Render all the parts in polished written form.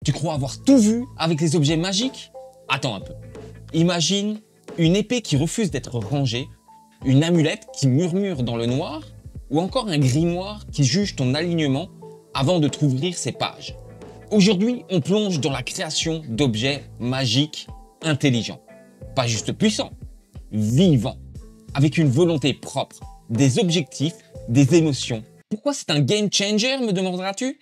Tu crois avoir tout vu avec les objets magiques? Attends un peu. Imagine une épée qui refuse d'être rangée, une amulette qui murmure dans le noir, ou encore un grimoire qui juge ton alignement avant de t'ouvrir ses pages. Aujourd'hui, on plonge dans la création d'objets magiques intelligents. Pas juste puissants, vivants, avec une volonté propre, des objectifs, des émotions. Pourquoi c'est un game changer, me demanderas-tu?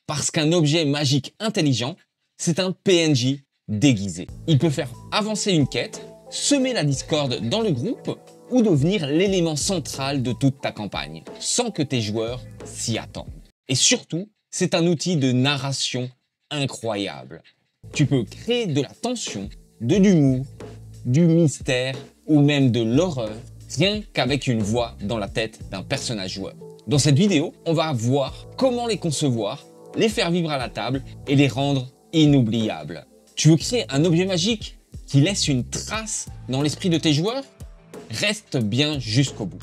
Parce qu'un objet magique intelligent, c'est un PNJ déguisé. Il peut faire avancer une quête, semer la discorde dans le groupe ou devenir l'élément central de toute ta campagne, sans que tes joueurs s'y attendent. Et surtout, c'est un outil de narration incroyable. Tu peux créer de la tension, de l'humour, du mystère ou même de l'horreur, rien qu'avec une voix dans la tête d'un personnage joueur. Dans cette vidéo, on va voir comment les concevoir, les faire vivre à la table et les rendre inoubliables. Tu veux créer un objet magique qui laisse une trace dans l'esprit de tes joueurs? Reste bien jusqu'au bout.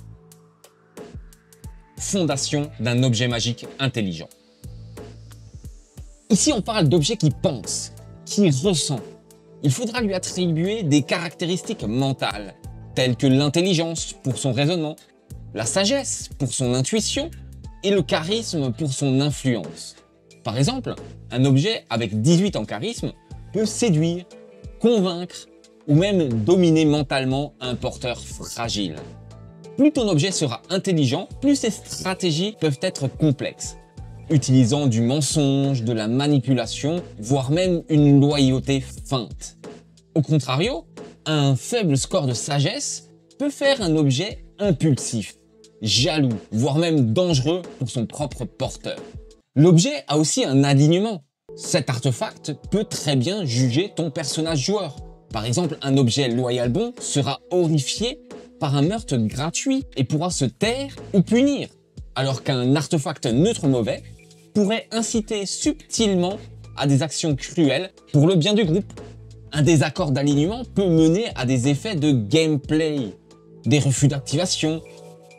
Fondation d'un objet magique intelligent. Ici, on parle d'objets qui pensent, qui ressentent. Il faudra lui attribuer des caractéristiques mentales, telles que l'intelligence pour son raisonnement, la sagesse pour son intuition et le charisme pour son influence. Par exemple, un objet avec 18 en charisme peut séduire, convaincre ou même dominer mentalement un porteur fragile. Plus ton objet sera intelligent, plus ses stratégies peuvent être complexes, utilisant du mensonge, de la manipulation, voire même une loyauté feinte. Au contrario, un faible score de sagesse peut faire un objet impulsif, jaloux, voire même dangereux pour son propre porteur. L'objet a aussi un alignement. Cet artefact peut très bien juger ton personnage joueur. Par exemple, un objet loyal bon sera horrifié par un meurtre gratuit et pourra se taire ou punir, alors qu'un artefact neutre mauvais pourrait inciter subtilement à des actions cruelles pour le bien du groupe. Un désaccord d'alignement peut mener à des effets de gameplay, des refus d'activation,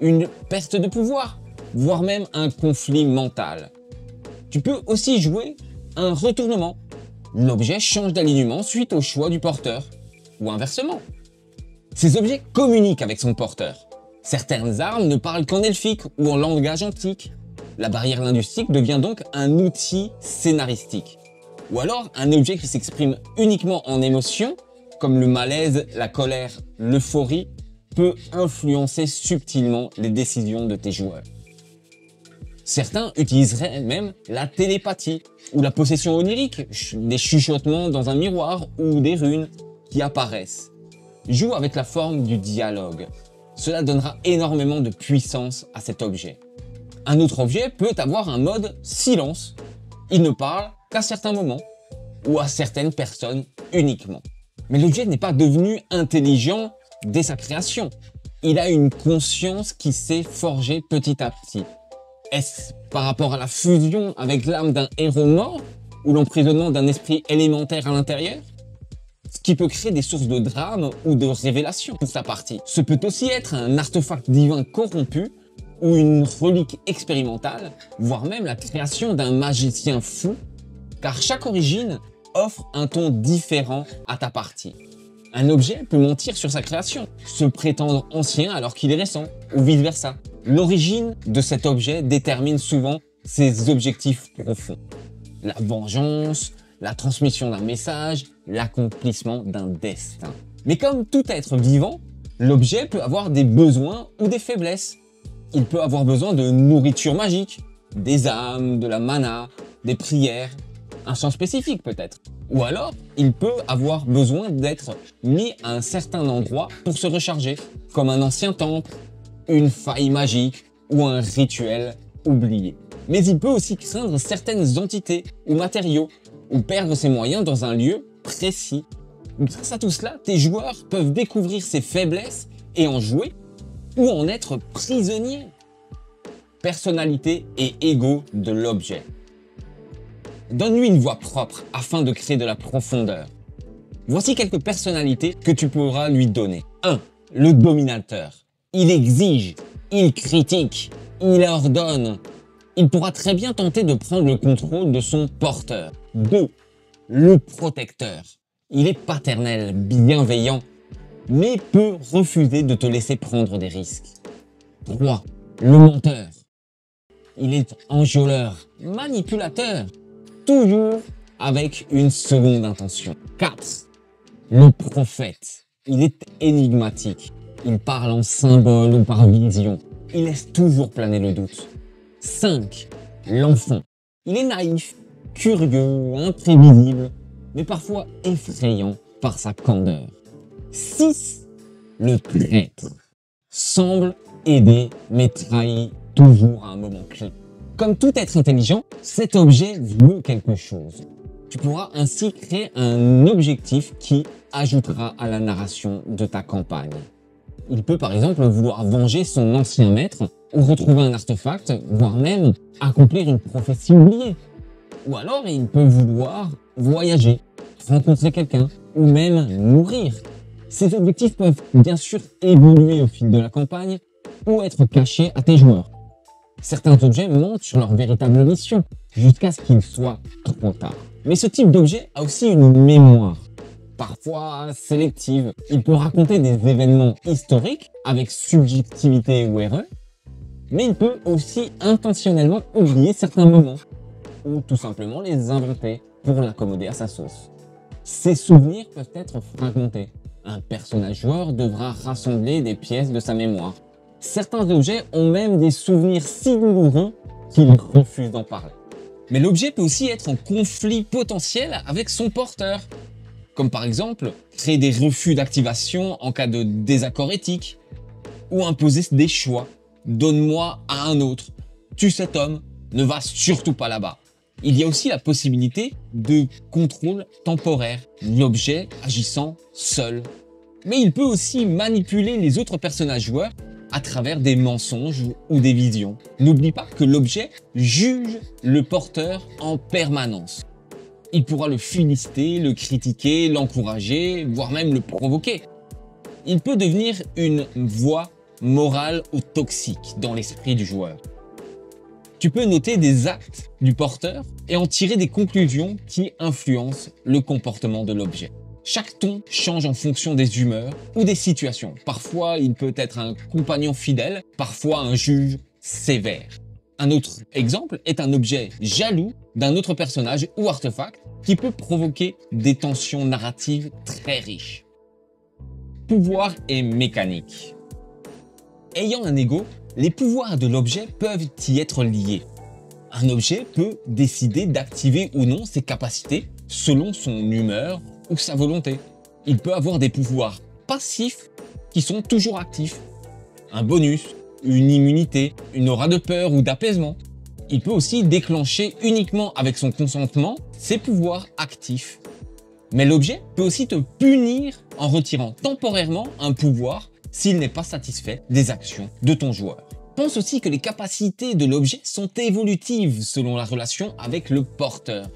une perte de pouvoir, voire même un conflit mental. Tu peux aussi jouer un retournement. L'objet change d'alignement suite au choix du porteur, ou inversement. Ces objets communiquent avec son porteur. Certaines armes ne parlent qu'en elfique ou en langage antique. La barrière linguistique devient donc un outil scénaristique. Ou alors un objet qui s'exprime uniquement en émotion, comme le malaise, la colère, l'euphorie, peut influencer subtilement les décisions de tes joueurs. Certains utiliseraient même la télépathie ou la possession onirique, des chuchotements dans un miroir ou des runes qui apparaissent. Joue avec la forme du dialogue. Cela donnera énormément de puissance à cet objet. Un autre objet peut avoir un mode silence. Il ne parle qu'à certains moments ou à certaines personnes uniquement. Mais l'objet n'est pas devenu intelligent dès sa création. Il a une conscience qui s'est forgée petit à petit. Est-ce par rapport à la fusion avec l'âme d'un héros mort ou l'emprisonnement d'un esprit élémentaire à l'intérieur? Ce qui peut créer des sources de drame ou de révélation pour sa partie. Ce peut aussi être un artefact divin corrompu ou une relique expérimentale, voire même la création d'un magicien fou, car chaque origine offre un ton différent à ta partie. Un objet peut mentir sur sa création, se prétendre ancien alors qu'il est récent, ou vice-versa. L'origine de cet objet détermine souvent ses objectifs profonds. La vengeance, la transmission d'un message, l'accomplissement d'un destin. Mais comme tout être vivant, l'objet peut avoir des besoins ou des faiblesses. Il peut avoir besoin de nourriture magique, des âmes, de la mana, des prières, un chant spécifique peut-être. Ou alors, il peut avoir besoin d'être mis à un certain endroit pour se recharger, comme un ancien temple, une faille magique ou un rituel oublié. Mais il peut aussi craindre certaines entités ou matériaux, ou perdre ses moyens dans un lieu précis. Grâce à tout cela, tes joueurs peuvent découvrir ses faiblesses et en jouer, ou en être prisonniers. Personnalité et ego de l'objet. Donne-lui une voix propre afin de créer de la profondeur. Voici quelques personnalités que tu pourras lui donner. 1. Le dominateur. Il exige, il critique, il ordonne. Il pourra très bien tenter de prendre le contrôle de son porteur. 2. Le protecteur. Il est paternel, bienveillant, mais peut refuser de te laisser prendre des risques. 3. Le menteur. Il est enjôleur, manipulateur, toujours avec une seconde intention. 4. Le prophète. Il est énigmatique. Il parle en symbole ou par vision. Il laisse toujours planer le doute. 5. L'enfant. Il est naïf, curieux, imprévisible, mais parfois effrayant par sa candeur. 6. Le traître. Semble aider, mais trahit toujours à un moment clé. Comme tout être intelligent, cet objet veut quelque chose. Tu pourras ainsi créer un objectif qui ajoutera à la narration de ta campagne. Il peut par exemple vouloir venger son ancien maître ou retrouver un artefact, voire même accomplir une prophétie oubliée. Ou alors il peut vouloir voyager, rencontrer quelqu'un ou même mourir. Ces objectifs peuvent bien sûr évoluer au fil de la campagne ou être cachés à tes joueurs. Certains objets mentent sur leur véritable mission jusqu'à ce qu'il soit trop tard. Mais ce type d'objet a aussi une mémoire, parfois sélective. Il peut raconter des événements historiques avec subjectivité ou erreur, mais il peut aussi intentionnellement oublier certains moments ou tout simplement les inventer pour l'accommoder à sa sauce. Ces souvenirs peuvent être fragmentés. Un personnage joueur devra rassembler des pièces de sa mémoire. Certains objets ont même des souvenirs si douloureux qu'il refuse d'en parler. Mais l'objet peut aussi être en conflit potentiel avec son porteur. Comme par exemple, créer des refus d'activation en cas de désaccord éthique. Ou imposer des choix. Donne-moi à un autre. Tue cet homme, ne va surtout pas là-bas. Il y a aussi la possibilité de contrôle temporaire, l'objet agissant seul. Mais il peut aussi manipuler les autres personnages joueurs à travers des mensonges ou des visions. N'oublie pas que l'objet juge le porteur en permanence. Il pourra le féliciter, le critiquer, l'encourager, voire même le provoquer. Il peut devenir une voix morale ou toxique dans l'esprit du joueur. Tu peux noter des actes du porteur et en tirer des conclusions qui influencent le comportement de l'objet. Chaque ton change en fonction des humeurs ou des situations. Parfois, il peut être un compagnon fidèle, parfois un juge sévère. Un autre exemple est un objet jaloux d'un autre personnage ou artefact qui peut provoquer des tensions narratives très riches. Pouvoir et mécanique. Ayant un ego, les pouvoirs de l'objet peuvent y être liés. Un objet peut décider d'activer ou non ses capacités selon son humeur ou sa volonté. Il peut avoir des pouvoirs passifs qui sont toujours actifs. Un bonus, une immunité, une aura de peur ou d'apaisement. Il peut aussi déclencher uniquement avec son consentement ses pouvoirs actifs. Mais l'objet peut aussi te punir en retirant temporairement un pouvoir s'il n'est pas satisfait des actions de ton joueur. Pense aussi que les capacités de l'objet sont évolutives selon la relation avec le porteur.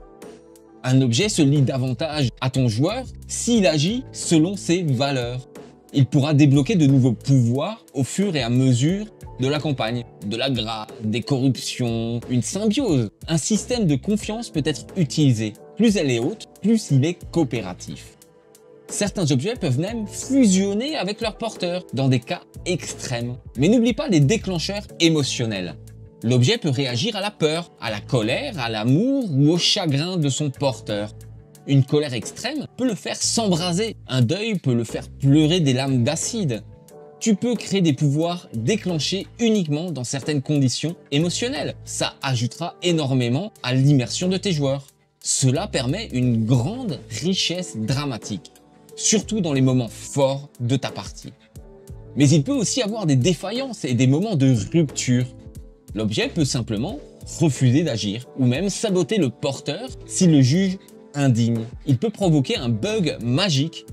Un objet se lie davantage à ton joueur s'il agit selon ses valeurs. Il pourra débloquer de nouveaux pouvoirs au fur et à mesure de la campagne, de la grâce, des corruptions, une symbiose. Un système de confiance peut être utilisé. Plus elle est haute, plus il est coopératif. Certains objets peuvent même fusionner avec leur porteur dans des cas extrêmes. Mais n'oublie pas les déclencheurs émotionnels. L'objet peut réagir à la peur, à la colère, à l'amour ou au chagrin de son porteur. Une colère extrême peut le faire s'embraser. Un deuil peut le faire pleurer des larmes d'acide. Tu peux créer des pouvoirs déclenchés uniquement dans certaines conditions émotionnelles. Ça ajoutera énormément à l'immersion de tes joueurs. Cela permet une grande richesse dramatique, surtout dans les moments forts de ta partie. Mais il peut aussi avoir des défaillances et des moments de rupture. L'objet peut simplement refuser d'agir ou même saboter le porteur s'il le juge indigne. Il peut provoquer un bug magique,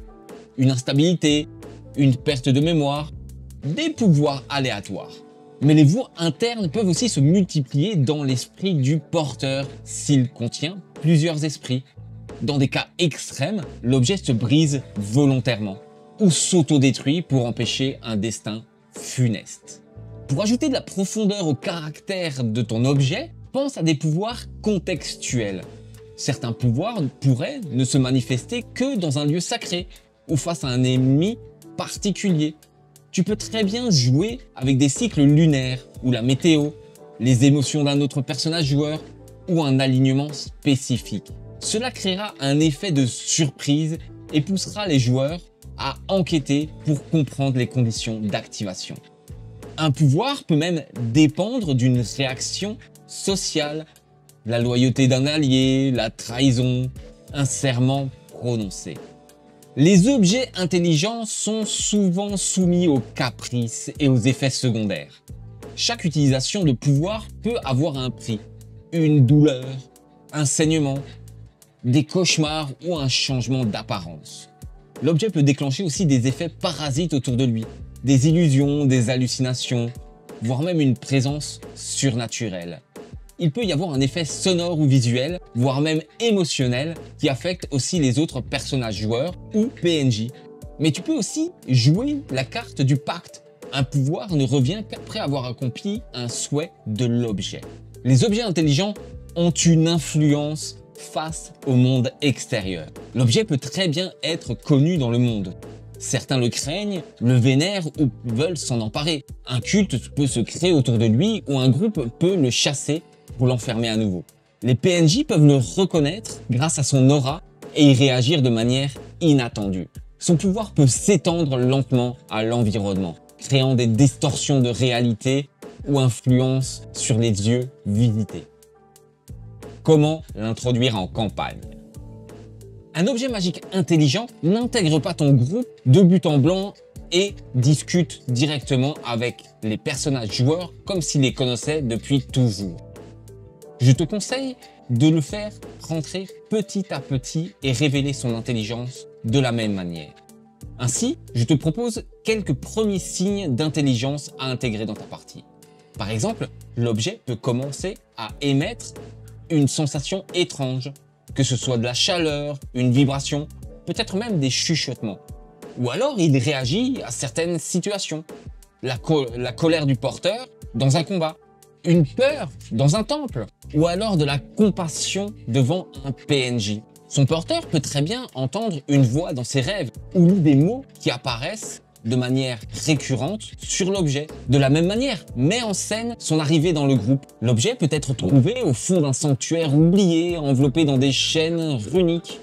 une instabilité, une perte de mémoire, des pouvoirs aléatoires. Mais les voies internes peuvent aussi se multiplier dans l'esprit du porteur s'il contient plusieurs esprits. Dans des cas extrêmes, l'objet se brise volontairement ou s'autodétruit pour empêcher un destin funeste. Pour ajouter de la profondeur au caractère de ton objet, pense à des pouvoirs contextuels. Certains pouvoirs pourraient ne se manifester que dans un lieu sacré ou face à un ennemi particulier. Tu peux très bien jouer avec des cycles lunaires ou la météo, les émotions d'un autre personnage joueur ou un alignement spécifique. Cela créera un effet de surprise et poussera les joueurs à enquêter pour comprendre les conditions d'activation. Un pouvoir peut même dépendre d'une réaction sociale, la loyauté d'un allié, la trahison, un serment prononcé. Les objets intelligents sont souvent soumis aux caprices et aux effets secondaires. Chaque utilisation de pouvoir peut avoir un prix, une douleur, un saignement, des cauchemars ou un changement d'apparence. L'objet peut déclencher aussi des effets parasites autour de lui, des illusions, des hallucinations, voire même une présence surnaturelle. Il peut y avoir un effet sonore ou visuel, voire même émotionnel, qui affecte aussi les autres personnages joueurs ou PNJ. Mais tu peux aussi jouer la carte du pacte. Un pouvoir ne revient qu'après avoir accompli un souhait de l'objet. Les objets intelligents ont une influence face au monde extérieur. L'objet peut très bien être connu dans le monde. Certains le craignent, le vénèrent ou veulent s'en emparer. Un culte peut se créer autour de lui ou un groupe peut le chasser pour l'enfermer à nouveau. Les PNJ peuvent le reconnaître grâce à son aura et y réagir de manière inattendue. Son pouvoir peut s'étendre lentement à l'environnement, créant des distorsions de réalité ou influence sur les yeux visités. Comment l'introduire en campagne? Un objet magique intelligent n'intègre pas ton groupe de but en blanc et discute directement avec les personnages joueurs comme s'ils les connaissaient depuis toujours. Je te conseille de le faire rentrer petit à petit et révéler son intelligence de la même manière. Ainsi, je te propose quelques premiers signes d'intelligence à intégrer dans ta partie. Par exemple, l'objet peut commencer à émettre une sensation étrange, que ce soit de la chaleur, une vibration, peut-être même des chuchotements. Ou alors il réagit à certaines situations. La colère du porteur dans un combat, une peur dans un temple, ou alors de la compassion devant un PNJ. Son porteur peut très bien entendre une voix dans ses rêves, ou lire des mots qui apparaissent de manière récurrente sur l'objet. De la même manière, met en scène son arrivée dans le groupe. L'objet peut être trouvé au fond d'un sanctuaire oublié, enveloppé dans des chaînes runiques.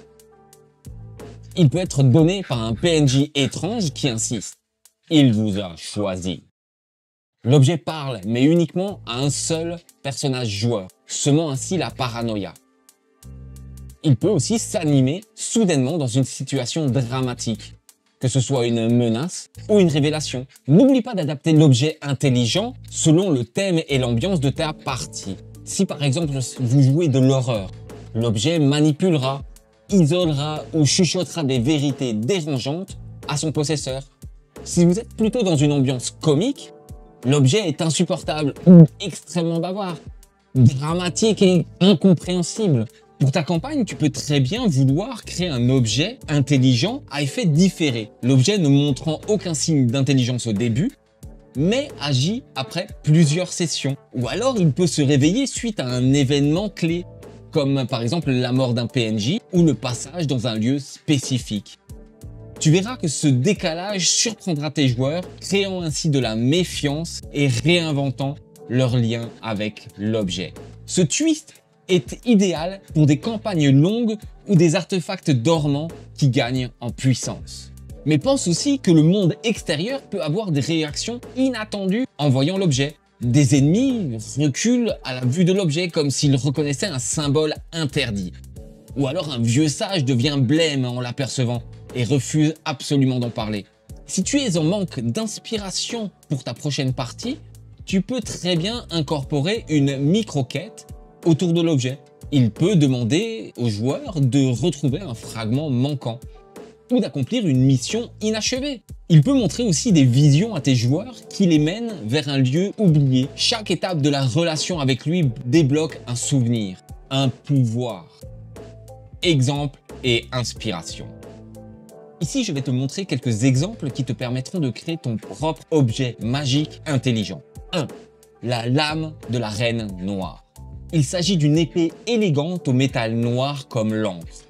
Il peut être donné par un PNJ étrange qui insiste. Il vous a choisi. L'objet parle, mais uniquement à un seul personnage joueur, semant ainsi la paranoïa. Il peut aussi s'animer soudainement dans une situation dramatique, que ce soit une menace ou une révélation. N'oublie pas d'adapter l'objet intelligent selon le thème et l'ambiance de ta partie. Si par exemple vous jouez de l'horreur, l'objet manipulera, isolera ou chuchotera des vérités dérangeantes à son possesseur. Si vous êtes plutôt dans une ambiance comique, l'objet est insupportable ou extrêmement bavard, dramatique et incompréhensible. Pour ta campagne, tu peux très bien vouloir créer un objet intelligent à effet différé. L'objet ne montrant aucun signe d'intelligence au début, mais agit après plusieurs sessions. Ou alors il peut se réveiller suite à un événement clé, comme par exemple la mort d'un PNJ ou le passage dans un lieu spécifique. Tu verras que ce décalage surprendra tes joueurs, créant ainsi de la méfiance et réinventant leur lien avec l'objet. Ce twist est idéal pour des campagnes longues ou des artefacts dormants qui gagnent en puissance. Mais pense aussi que le monde extérieur peut avoir des réactions inattendues en voyant l'objet. Des ennemis reculent à la vue de l'objet comme s'ils reconnaissaient un symbole interdit. Ou alors un vieux sage devient blême en l'apercevant et refuse absolument d'en parler. Si tu es en manque d'inspiration pour ta prochaine partie, tu peux très bien incorporer une micro-quête autour de l'objet. Il peut demander aux joueurs de retrouver un fragment manquant ou d'accomplir une mission inachevée. Il peut montrer aussi des visions à tes joueurs qui les mènent vers un lieu oublié. Chaque étape de la relation avec lui débloque un souvenir, un pouvoir. Exemple et inspiration. Ici, je vais te montrer quelques exemples qui te permettront de créer ton propre objet magique intelligent. 1. La lame de la reine noire. Il s'agit d'une épée élégante au métal noir comme l'encre.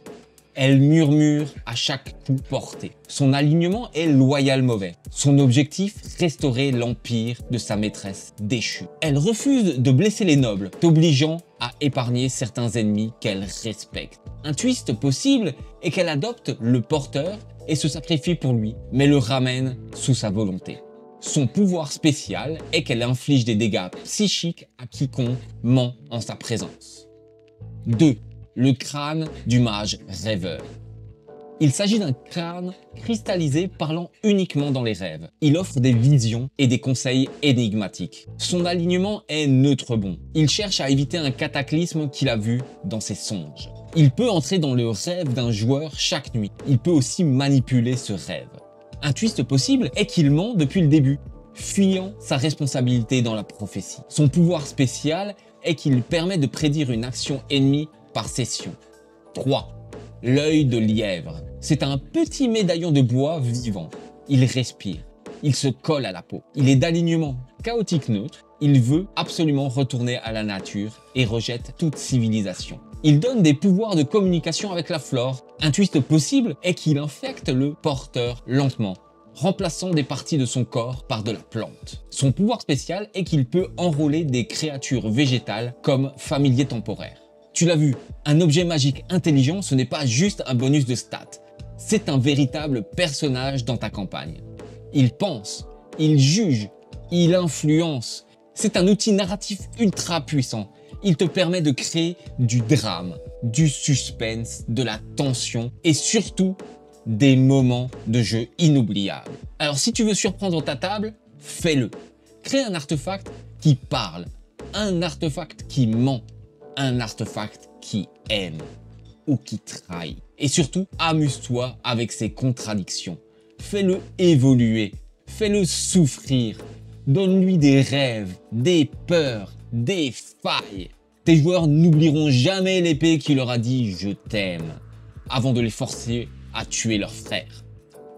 Elle murmure à chaque coup porté. Son alignement est loyal mauvais. Son objectif, restaurer l'empire de sa maîtresse déchue. Elle refuse de blesser les nobles, t'obligeant à épargner certains ennemis qu'elle respecte. Un twist possible est qu'elle adopte le porteur et se sacrifie pour lui, mais le ramène sous sa volonté. Son pouvoir spécial est qu'elle inflige des dégâts psychiques à quiconque ment en sa présence. 2. Le crâne du mage rêveur. Il s'agit d'un crâne cristallisé parlant uniquement dans les rêves. Il offre des visions et des conseils énigmatiques. Son alignement est neutre bon. Il cherche à éviter un cataclysme qu'il a vu dans ses songes. Il peut entrer dans le rêve d'un joueur chaque nuit. Il peut aussi manipuler ce rêve. Un twist possible est qu'il ment depuis le début, fuyant sa responsabilité dans la prophétie. Son pouvoir spécial est qu'il permet de prédire une action ennemie par session. 3. L'œil de lièvre. C'est un petit médaillon de bois vivant. Il respire. Il se colle à la peau. Il est d'alignement chaotique neutre. Il veut absolument retourner à la nature et rejette toute civilisation. Il donne des pouvoirs de communication avec la flore. Un twist possible est qu'il infecte le porteur lentement, remplaçant des parties de son corps par de la plante. Son pouvoir spécial est qu'il peut enrôler des créatures végétales comme familiers temporaires. Tu l'as vu, un objet magique intelligent, ce n'est pas juste un bonus de stats. C'est un véritable personnage dans ta campagne. Il pense, il juge, il influence. C'est un outil narratif ultra puissant. Il te permet de créer du drame, du suspense, de la tension et surtout des moments de jeu inoubliables. Alors si tu veux surprendre ta table, fais-le. Crée un artefact qui parle, un artefact qui ment, un artefact qui aime ou qui trahit. Et surtout, amuse-toi avec ses contradictions. Fais-le évoluer, fais-le souffrir. Donne-lui des rêves, des peurs, des failles. Tes joueurs n'oublieront jamais l'épée qui leur a dit « je t'aime » avant de les forcer à tuer leur frère.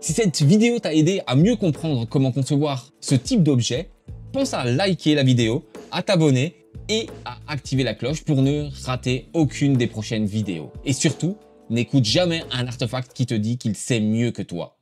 Si cette vidéo t'a aidé à mieux comprendre comment concevoir ce type d'objet, pense à liker la vidéo, à t'abonner et à activer la cloche pour ne rater aucune des prochaines vidéos. Et surtout, n'écoute jamais un artefact qui te dit qu'il sait mieux que toi.